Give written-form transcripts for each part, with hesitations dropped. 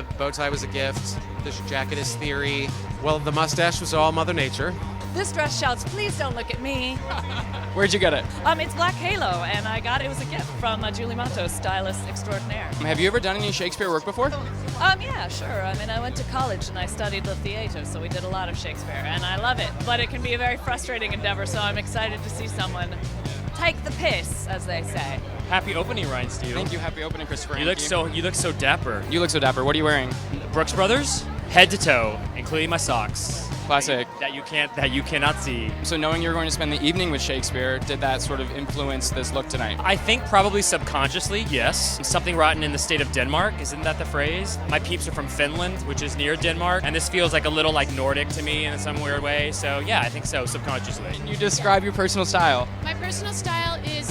the bow tie was a gift. This jacket is theory. Well, the mustache was all Mother Nature. This dress shouts, "Please don't look at me." Where'd you get it? It's Black Halo, and I got it as a gift from Julie Matos, stylist extraordinaire. Have you ever done any Shakespeare work before? Yeah, sure. I went to college and I studied the theater, so we did a lot of Shakespeare, and I love it. But it can be a very frustrating endeavor, so I'm excited to see someone take the piss, as they say. Happy opening, Ryan Steele. Thank you. Happy opening, Christopher. You look so dapper. You look so dapper. What are you wearing? Brooks Brothers, head to toe, including my socks. Classic. That you cannot see. So knowing you're going to spend the evening with Shakespeare, did that sort of influence this look tonight? I think probably subconsciously, yes. Something rotten in the state of Denmark, isn't that the phrase? My peeps are from Finland, which is near Denmark, and this feels like a little like Nordic to me in some weird way. So yeah, I think so, subconsciously. Can you describe your personal style? My personal style is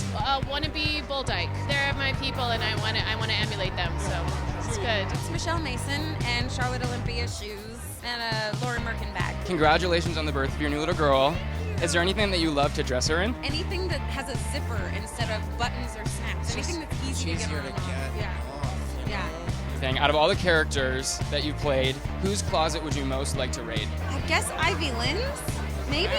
wannabe Bull Dyke. They're my people, and I want to emulate them. So it's good. It's Michelle Mason and Charlotte Olympia shoes and a Laura Merkin bag. Congratulations on the birth of your new little girl. Is there anything that you love to dress her in? Anything that has a zipper instead of buttons or snaps. Anything that's easy to get on. Yeah. Thing. Out of all the characters that you've played, whose closet would you most like to raid? I guess Ivy Lynn's, maybe?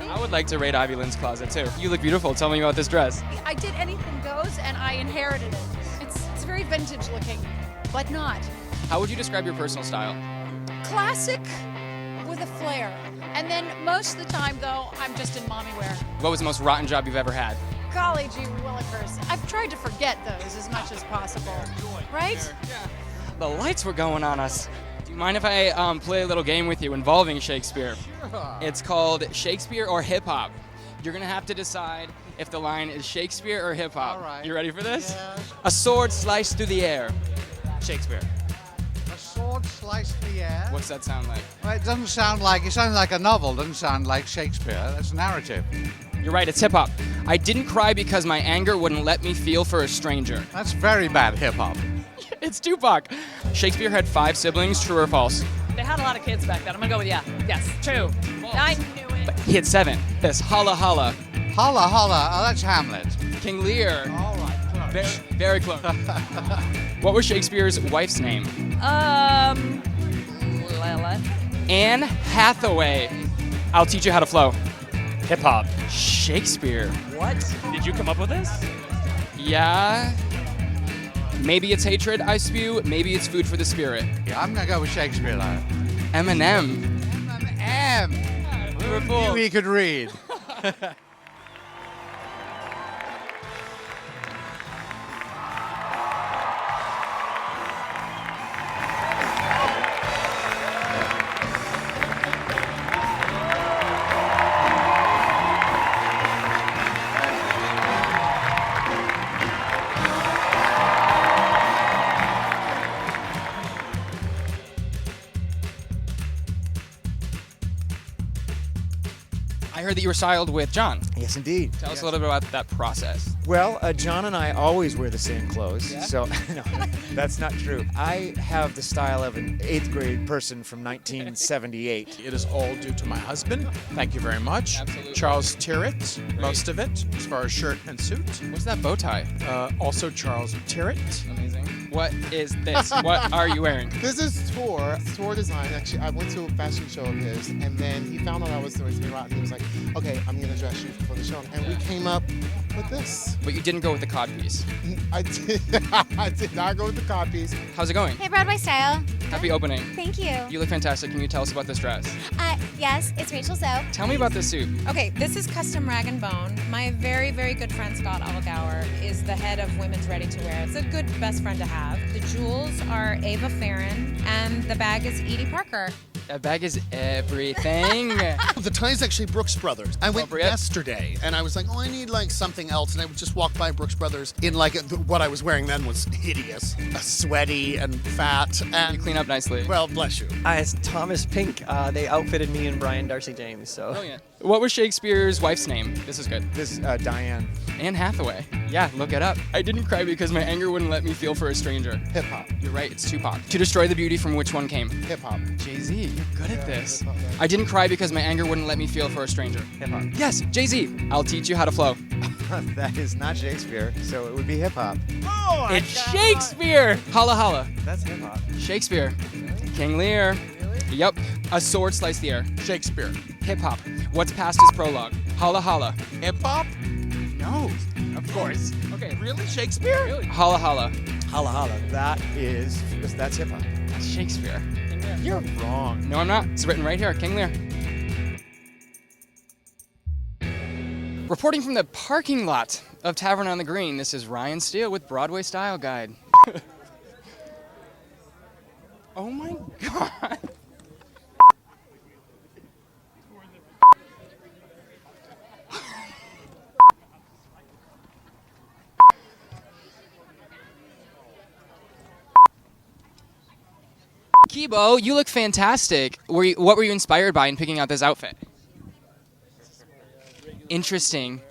I would like to raid Ivy Lynn's closet too. You look beautiful. Tell me about this dress. I did Anything Goes, and I inherited it. It's very vintage looking, but not. How would you describe your personal style? Classic with a flair. And then most of the time, though, I'm just in mommy wear. What was the most rotten job you've ever had? Golly gee willikers. I've tried to forget those as much as possible. Right? The lights were going on us. Do you mind if I play a little game with you involving Shakespeare? It's called Shakespeare or Hip Hop. You're going to have to decide if the line is Shakespeare or hip hop. All right. You ready for this? Yes. A sword sliced through the air. Shakespeare. A sword sliced the air. What's that sound like? Well, it sounds like a novel, doesn't sound like Shakespeare. That's narrative. You're right, it's hip hop. I didn't cry because my anger wouldn't let me feel for a stranger. That's very bad hip hop. It's Tupac. Shakespeare had 5 siblings, true or false? They had a lot of kids back then. I'm gonna go with yeah. Yes, true. I knew it. But he had 7. This holla holla. Holla holla. Oh, that's Hamlet. King Lear. All right, close. Very close. What was Shakespeare's wife's name? Lila. Anne Hathaway. I'll teach you how to flow. Hip hop. Shakespeare. What? Did you come up with this? Yeah. Maybe it's hatred I spew, maybe it's food for the spirit. Yeah, I'm gonna go with Shakespeare though. Eminem. M. We were Knew full. he could read. I heard that you were styled with John. Yes, indeed. Tell us a little bit about that process. Well, John and I always wear the same clothes, Yeah? so no, that's not true. I have the style of an 8th grade person from 1978. It is all due to my husband. Thank you very much. Absolutely. Charles Tirrett, most of it, as far as shirt and suit. What's that bow tie? Also Charles Tirrett. Amazing. What is this? What are you wearing? This is Tour Design. Actually, I went to a fashion show of his, and then he found out I was doing something right, and he was like, okay, I'm going to dress you for the show. And we came up with this. But you didn't go with the cod piece. I did not go with the copies. How's it going? Hey, Broadway Style. Happy opening. Thank you. You look fantastic. Can you tell us about this dress? Yes, it's Rachel Zoe. Tell me about this suit. Okay, this is Custom Rag and Bone. My very, very good friend Scott Allgauer is the head of Women's Ready to Wear. It's a good best friend to have. The jewels are Ava Farron, and the bag is Edie Parker. That bag is everything. The tie is actually Brooks Brothers. I went Appropriate. yesterday, and I was like, oh, I need like something else, and I would just walk by Brooks Brothers in like what I was wearing then was hideous, sweaty and fat, and You clean up nicely. well, bless you. It's Thomas Pink. They outfitted me and Brian Darcy James. So. Brilliant. What was Shakespeare's wife's name? This is good. This is Diane. Anne Hathaway. Yeah, look it up. I didn't cry because my anger wouldn't let me feel for a stranger. Hip hop. You're right, it's Tupac. To destroy the beauty from which one came? Hip hop. Jay-Z, you're good at this. hip hop, yeah. I didn't cry because my anger wouldn't let me feel for a stranger. Hip hop. Yes, Jay-Z. I'll teach you how to flow. That is not Shakespeare, so it would be hip hop. Oh, It's Shakespeare! Holla holla. That's hip hop. Shakespeare. King Lear. Yep. A sword sliced the air. Shakespeare. Hip hop. What's past his prologue? Holla holla. Hip hop? No. Of course. Okay. Really? Shakespeare? Really? Holla holla. Holla holla. That's hip hop. That's Shakespeare. You're wrong. No, I'm not. It's written right here. King Lear. Reporting from the parking lot of Tavern on the Green, this is Ryan Steele with Broadway Style Guide. Oh my God. Kibo, you look fantastic. What were you inspired by in picking out this outfit? Interesting.